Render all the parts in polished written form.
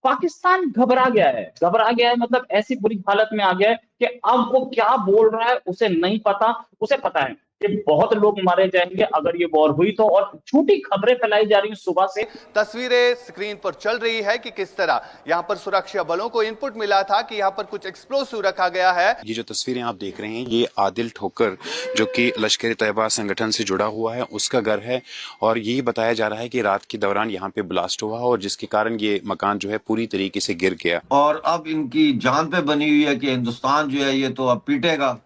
पाकिस्तान घबरा गया है मतलब ऐसी बुरी हालत में आ गया है कि अब वो क्या बोल रहा है उसे नहीं पता। उसे पता है कि बहुत लोग मारे जाएंगे अगर ये वॉर हुई तो, और झूठी खबरें फैलाई जा रही हैं सुबह से। तस्वीरें स्क्रीन पर चल रही है कि किस तरह यहां पर सुरक्षा बलों को इनपुट मिला था कि यहां पर कुछ एक्सप्लोसिव रखा गया है। ये जो तस्वीरें आप देख रहे हैं ये आदिल ठोकर जो कि लश्कर तैयबा संगठन से जुड़ा हुआ है उसका घर है, और ये बताया जा रहा है कि रात के दौरान यहाँ पे ब्लास्ट हुआ और जिसके कारण ये मकान जो है पूरी तरीके से गिर गया। और अब इनकी जान पे बनी हुई है कि हिंदुस्तान जो है ये तो अब पीटेगा,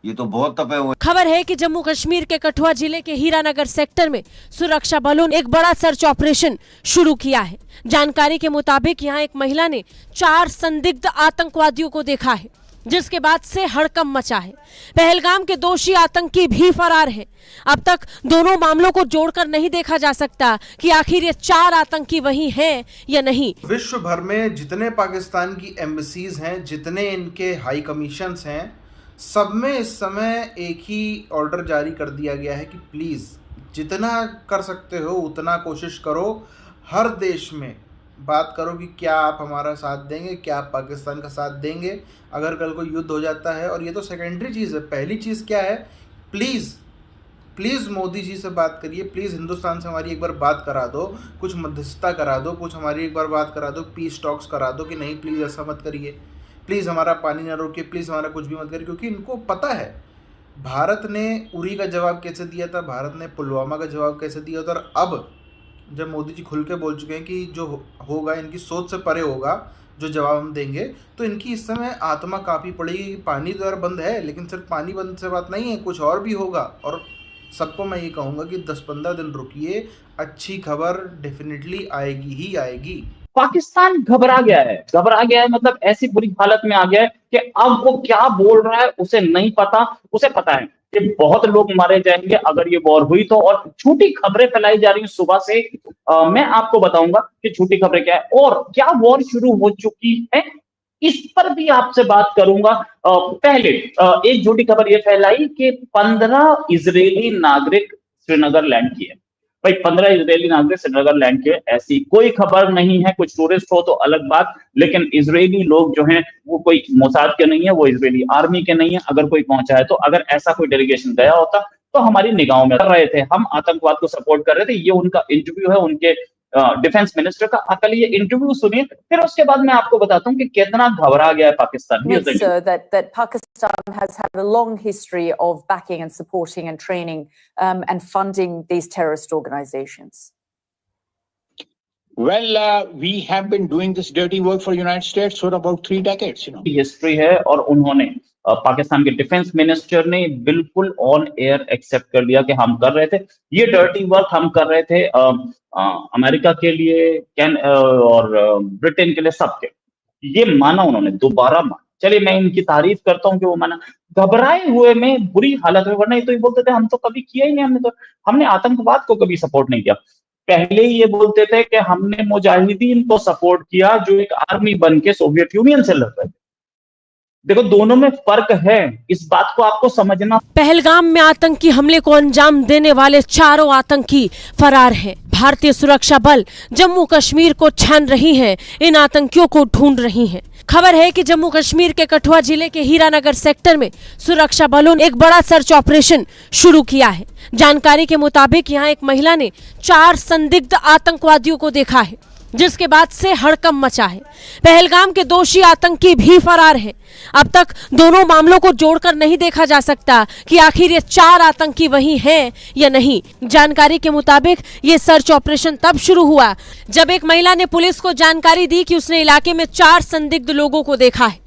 ये तो बहुत तपे हुए। खबर है कि जम्मू कश्मीर के कठुआ जिले के हीरानगर सेक्टर में सुरक्षा बलों ने एक बड़ा सर्च ऑपरेशन शुरू किया है। जानकारी के मुताबिक यहां एक महिला ने 4 संदिग्ध आतंकवादियों को देखा है, जिसके बाद से हड़कंप मचा है। पहलगाम के दोषी आतंकी भी फरार हैं। अब तक दोनों मामलों को जोड़कर नहीं देखा जा सकता कि आखिर ये 4 आतंकी वही हैं या नहीं। विश्व भर में जितने पाकिस्तान की एम्बेसीज हैं, जितने इनके हाई कमीशंस हैं, सब में इस समय एक ही ऑर्डर जारी कर दिया गया है कि प्लीज़ जितना कर सकते हो उतना कोशिश करो, हर देश में बात करो कि क्या आप हमारा साथ देंगे, क्या आप पाकिस्तान का साथ देंगे अगर कल को युद्ध हो जाता है। और ये तो सेकेंडरी चीज़ है, पहली चीज़ क्या है, प्लीज़ मोदी जी से बात करिए, प्लीज़ हिंदुस्तान से हमारी एक बार बात करा दो, कुछ मध्यस्थता करा दो, कुछ हमारी एक बार बात करा दो, पीस टॉक्स करा दो कि नहीं प्लीज़ ऐसा मत करिए, प्लीज़ हमारा पानी ना रोकिए, प्लीज़ हमारा कुछ भी मत करिए। क्योंकि इनको पता है भारत ने उरी का जवाब कैसे दिया था, भारत ने पुलवामा का जवाब कैसे दिया था, और अब जब मोदी जी खुल के बोल चुके हैं कि जो होगा इनकी सोच से परे होगा जो जवाब हम देंगे, तो इनकी इस समय आत्मा काफ़ी पड़ेगी। पानी तो यार बंद है, लेकिन सिर्फ पानी बंद से बात नहीं है, कुछ और भी होगा। और सबको मैं ये कहूँगा कि 10-15 दिन रुकिए, अच्छी खबर डेफिनेटली आएगी ही आएगी। पाकिस्तान घबरा गया है मतलब ऐसी बुरी हालत में आ गया है कि अब वो क्या बोल रहा है उसे नहीं पता। उसे पता है कि बहुत लोग मारे जाएंगे अगर ये वॉर हुई तो, और झूठी खबरें फैलाई जा रही हैं सुबह से। मैं आपको बताऊंगा कि झूठी खबरें क्या है और क्या वॉर शुरू हो चुकी है, इस पर भी आपसे बात करूंगा। पहले एक झूठी खबर ये फैलाई कि 15 इजरायली नागरिक श्रीनगर लैंड किए। भाई 15 इजरायली नागरिक श्रीनगर लैंड किए, ऐसी कोई खबर नहीं है। कुछ टूरिस्ट हो तो अलग बात, लेकिन इजरायली लोग जो हैं वो कोई मोसाद के नहीं है, वो इजरायली आर्मी के नहीं है। अगर कोई पहुंचा है तो अगर ऐसा कोई डेलीगेशन गया होता तो हमारी निगाहों में कर रहे थे, हम आतंकवाद को सपोर्ट कर रहे थे। ये उनका इंटरव्यू है उनके डिफेंस मिनिस्टर का। अकल ये इंटरव्यू सुनिए, फिर उसके बाद मैं आपको बताता हूँ कि कितना घबरा गया है Pakistan. That Pakistan has had a long history of backing and supporting and training and funding these terrorist organizations. Well, we have been doing this dirty work for United States for about 3 decades, you know. History है, और उन्होंने पाकिस्तान के defence minister ने बिल्कुल on air accept कर लिया कि हम कर रहे थे ये डर्टी वर्क, हम कर रहे थे अमेरिका के लिए और ब्रिटेन के लिए, सबके। ये माना उन्होंने, दोबारा माना। चलिए मैं इनकी तारीफ करता हूँ कि वो माना। घबराए हुए में बुरी हालत में, वरना ये तो ये बोलते थे हम तो कभी किया ही नहीं, हमने आतंकवाद को कभी सपोर्ट नहीं किया। पहले ही ये बोलते थे कि हमने मुजाहिदीन को सपोर्ट किया जो एक आर्मी बन के सोवियत यूनियन से लड़ रहे थे। देखो दोनों में फर्क है, इस बात को आपको समझना। पहलगाम में आतंकी हमले को अंजाम देने वाले 4 आतंकी फरार हैं। भारतीय सुरक्षा बल जम्मू कश्मीर को छान रही हैं, इन आतंकियों को ढूंढ रही हैं। खबर है कि जम्मू कश्मीर के कठुआ जिले के हीरानगर सेक्टर में सुरक्षा बलों ने एक बड़ा सर्च ऑपरेशन शुरू किया है। जानकारी के मुताबिक यहां एक महिला ने 4 संदिग्ध आतंकवादियों को देखा है, जिसके बाद से हड़कंप मचा है। पहलगाम के दोषी आतंकी भी फरार हैं। अब तक दोनों मामलों को जोड़कर नहीं देखा जा सकता कि आखिर ये 4 आतंकी वही हैं या नहीं। जानकारी के मुताबिक ये सर्च ऑपरेशन तब शुरू हुआ जब एक महिला ने पुलिस को जानकारी दी कि उसने इलाके में 4 संदिग्ध लोगों को देखा है।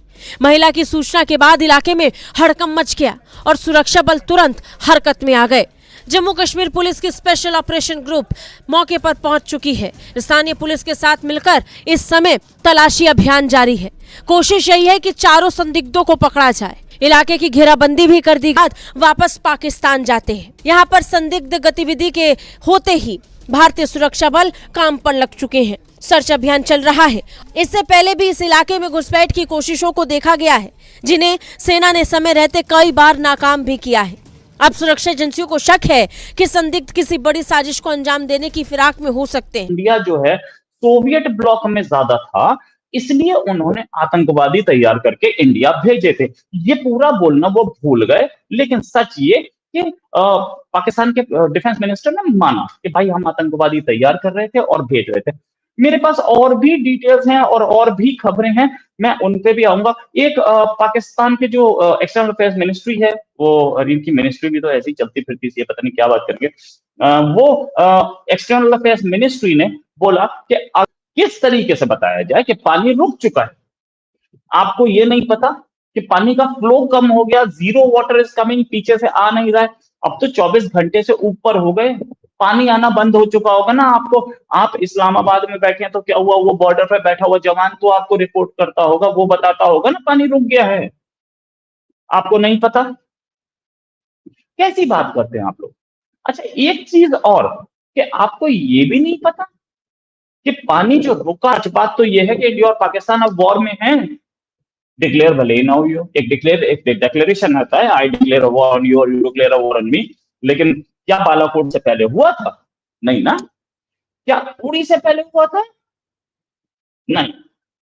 महिला की सूचना के बाद इलाके में हड़कंप मच गया और सुरक्षा बल तुरंत हरकत में आ गए। जम्मू कश्मीर पुलिस की स्पेशल ऑपरेशन ग्रुप मौके पर पहुंच चुकी है। स्थानीय पुलिस के साथ मिलकर इस समय तलाशी अभियान जारी है। कोशिश यही है कि 4 संदिग्धों को पकड़ा जाए। इलाके की घेराबंदी भी कर दी, बाद वापस पाकिस्तान जाते हैं। यहाँ पर संदिग्ध गतिविधि के होते ही भारतीय सुरक्षा बल काम पर लग चुके हैं। सर्च अभियान चल रहा है। इससे पहले भी इस इलाके में घुसपैठ की कोशिशों को देखा गया है, जिन्हें सेना ने समय रहते कई बार नाकाम भी किया है। अब सुरक्षा एजेंसियों को शक है कि संदिग्ध किसी बड़ी साजिश को अंजाम देने की फिराक में हो सकते हैं। इंडिया जो है सोवियत ब्लॉक में ज्यादा था, इसलिए उन्होंने आतंकवादी तैयार करके इंडिया भेजे थे। ये पूरा बोलना वो भूल गए, लेकिन सच ये कि पाकिस्तान के डिफेंस मिनिस्टर ने माना कि भाई हम आतंकवादी तैयार कर रहे थे और भेज रहे थे। मेरे पास और भी डिटेल्स हैं और भी खबरें हैं, मैं उन पे भी आऊंगा। एक पाकिस्तान के जो एक्सटर्नल अफेयर्स मिनिस्ट्री है, वो इनकी मिनिस्ट्री भी तो ऐसी चलती फिरती सी है, पता नहीं क्या बात करेंगे। वो एक्सटर्नल अफेयर्स मिनिस्ट्री ने बोला कि किस तरीके से बताया जाए कि पानी रुक चुका है। आपको ये नहीं पता कि पानी का फ्लो कम हो गया, जीरो वाटर इज कमिंग, पीछे से आ नहीं रहा है। अब तो 24 घंटे से ऊपर हो गए, पानी आना बंद हो चुका होगा ना आपको। आप इस्लामाबाद में बैठे हैं तो क्या हुआ, वो बॉर्डर पे बैठा हुआ जवान तो आपको रिपोर्ट करता होगा, वो बताता होगा ना पानी रुक गया है। आपको नहीं पता, कैसी बात करते हैं आप लोग। अच्छा, एक चीज और कि आपको ये भी नहीं पता कि पानी जो रुका, बात तो ये है कि इंडिया और पाकिस्तान अब वॉर में हैं। डिक्लेयर भले ही ना हो, एक डिक्लेरेशन आता है, I declare a war on you और you declare a war on me, लेकिन क्या बालाकोट से पहले हुआ था? नहीं ना। क्या उड़ी से पहले हुआ था? नहीं।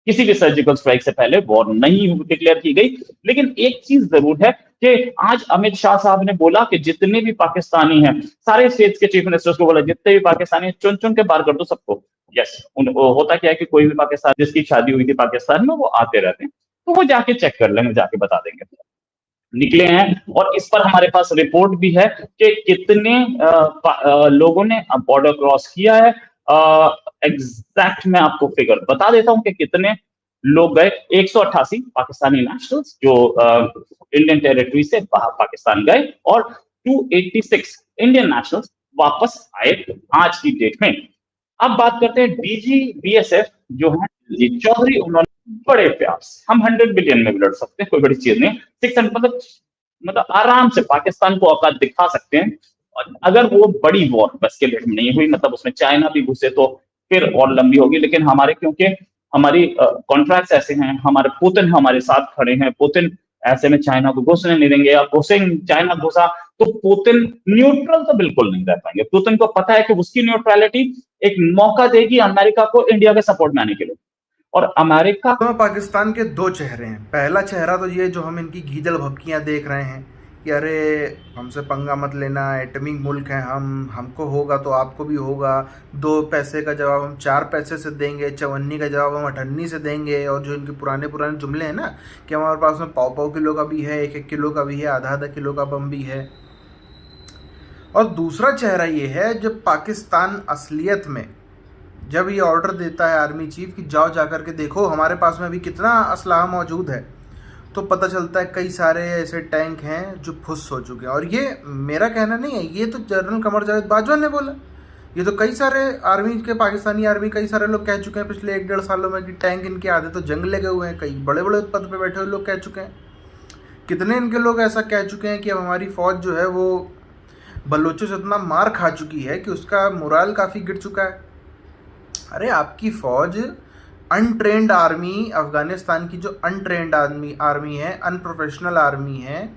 किसी भी सर्जिकल स्ट्राइक से पहले वॉर नहीं डिक्लेयर की गई। लेकिन एक चीज जरूर है कि आज अमित शाह साहब ने बोला कि जितने भी पाकिस्तानी हैं, सारे स्टेट्स के चीफ मिनिस्टर्स को बोला जितने भी पाकिस्तानी चुन चुन के बाहर कर दो सबको। यस, होता क्या है कि कोई भी पाकिस्तान जिसकी शादी हुई थी पाकिस्तान में, वो आते रहते हैं, तो वो जाके चेक कर लेंगे, जाके बता देंगे। निकले हैं और इस पर हमारे पास रिपोर्ट भी है कि कितने लोगों ने बॉर्डर क्रॉस किया है। एग्जैक्ट मैं आपको फिगर बता देता हूं कि कितने लोग गए। 188 पाकिस्तानी नेशनल्स जो इंडियन टेरिटरी से बाहर पाकिस्तान गए और 286 इंडियन नेशनल्स वापस आए आज की डेट में। अब बात करते हैं डीजी बीएसएफ जो है जी चौधरी, उन्होंने बड़े प्यार से, हम 100 बिलियन में भी लड़ सकते हैं, कोई बड़ी चीज नहीं। 600 मतलब आराम से पाकिस्तान को औकात दिखा सकते हैं। और अगर वो बड़ी वॉर बस के डेट में नहीं हुई, मतलब उसमें चाइना भी घुसे तो फिर और लंबी होगी। लेकिन हमारे, क्योंकि हमारी कॉन्ट्रैक्ट्स ऐसे हैं, हमारे पुतिन हमारे साथ खड़े हैं, पुतिन ऐसे में चाइना को घुसने नहीं देंगे। अब चाइना घुसा तो पुतिन न्यूट्रल तो बिल्कुल नहीं रह पाएंगे। पुतिन को पता है कि उसकी न्यूट्रलिटी एक मौका देगी अमेरिका को इंडिया के सपोर्ट में आने के लिए। और अमेरिका तो पाकिस्तान के दो चेहरे हैं। पहला चेहरा तो ये जो हम इनकी गीदड़ भभकियां देख रहे हैं कि अरे हमसे पंगा मत लेना, एटमिक मुल्क है हमको होगा तो आपको भी होगा, 2 पैसे का जवाब हम 4 पैसे से देंगे, 54 का जवाब हम 58 से देंगे। और जो इनके पुराने जुमले हैं ना कि हमारे पास में पाव किलो का भी है, 1 किलो का भी है, आधा किलो का बम भी है। और दूसरा चेहरा ये है जब पाकिस्तान असलियत में जब ये ऑर्डर देता है आर्मी चीफ कि जाओ जाकर के देखो हमारे पास में अभी कितना असलहा मौजूद है, तो पता चलता है कई सारे ऐसे टैंक हैं जो फुस हो चुके हैं। और ये मेरा कहना नहीं है, ये तो जनरल कमर जावेद बाजवा ने बोला। ये तो कई सारे आर्मी के, पाकिस्तानी आर्मी कई सारे लोग कह चुके हैं पिछले 1-1.5 सालों में कि टैंक इनके आधे तो जंग लगे हुए हैं। कई बड़े बड़े पद पे बैठे हुए लोग कह चुके हैं। कितने इनके लोग ऐसा कह चुके हैं कि अब हमारी फ़ौज जो है वो बलोचों से इतना मार खा चुकी है कि उसका मोराल काफ़ी गिर चुका है। अरे आपकी फ़ौज अनट्रेंड आर्मी, अफगानिस्तान की जो अनट्रेंड आर्मी है, अनप्रोफेशनल आर्मी है,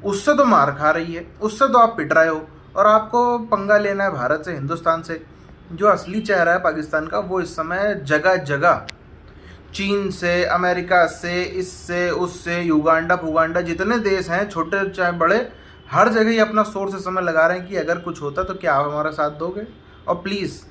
उससे तो मार खा रही है, उससे तो आप पिट रहे हो। और आपको पंगा लेना है भारत से, हिंदुस्तान से। जो असली चेहरा है पाकिस्तान का वो इस समय जगह जगह चीन से, अमेरिका से, इससे उससे, युगांडा जितने देश हैं छोटे चाहे बड़े, हर जगह ही अपना सोर्स इस समय लगा रहे हैं कि अगर कुछ होता तो क्या आप हमारा साथ दोगे। और प्लीज़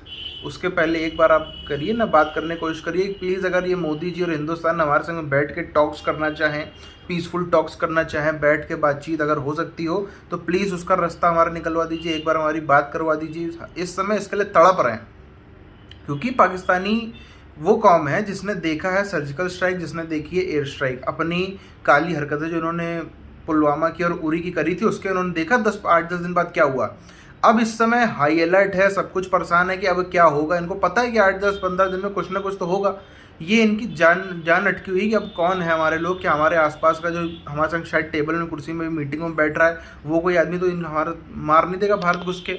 उसके पहले एक बार आप करिए ना, बात करने की कोशिश करिए प्लीज़। अगर ये मोदी जी और हिंदुस्तान हमारे संग बैठ के टॉक्स करना चाहें, पीसफुल टॉक्स करना चाहें, बैठ के बातचीत अगर हो सकती हो तो प्लीज़ उसका रास्ता हमारा निकलवा दीजिए, एक बार हमारी बात करवा दीजिए। इस समय इसके लिए तड़प रहे हैं, क्योंकि पाकिस्तानी वो कौम है जिसने देखा है सर्जिकल स्ट्राइक, जिसने देखी है एयर स्ट्राइक। अपनी काली हरकतें जो इन्होंने पुलवामा की और उरी की करी थी, उसके उन्होंने देखा 8-10 दिन बाद क्या हुआ। अब इस समय हाई अलर्ट है, सब कुछ परेशान है कि अब क्या होगा। इनको पता है कि 8-10-15 दिन में कुछ ना कुछ तो होगा। ये इनकी जान अटकी हुई कि अब कौन है हमारे लोग, कि हमारे आसपास का जो हमारे संग शायद टेबल में कुर्सी में मीटिंग में बैठ रहा है वो कोई आदमी तो हमारा मार नहीं देगा भारत घुस के।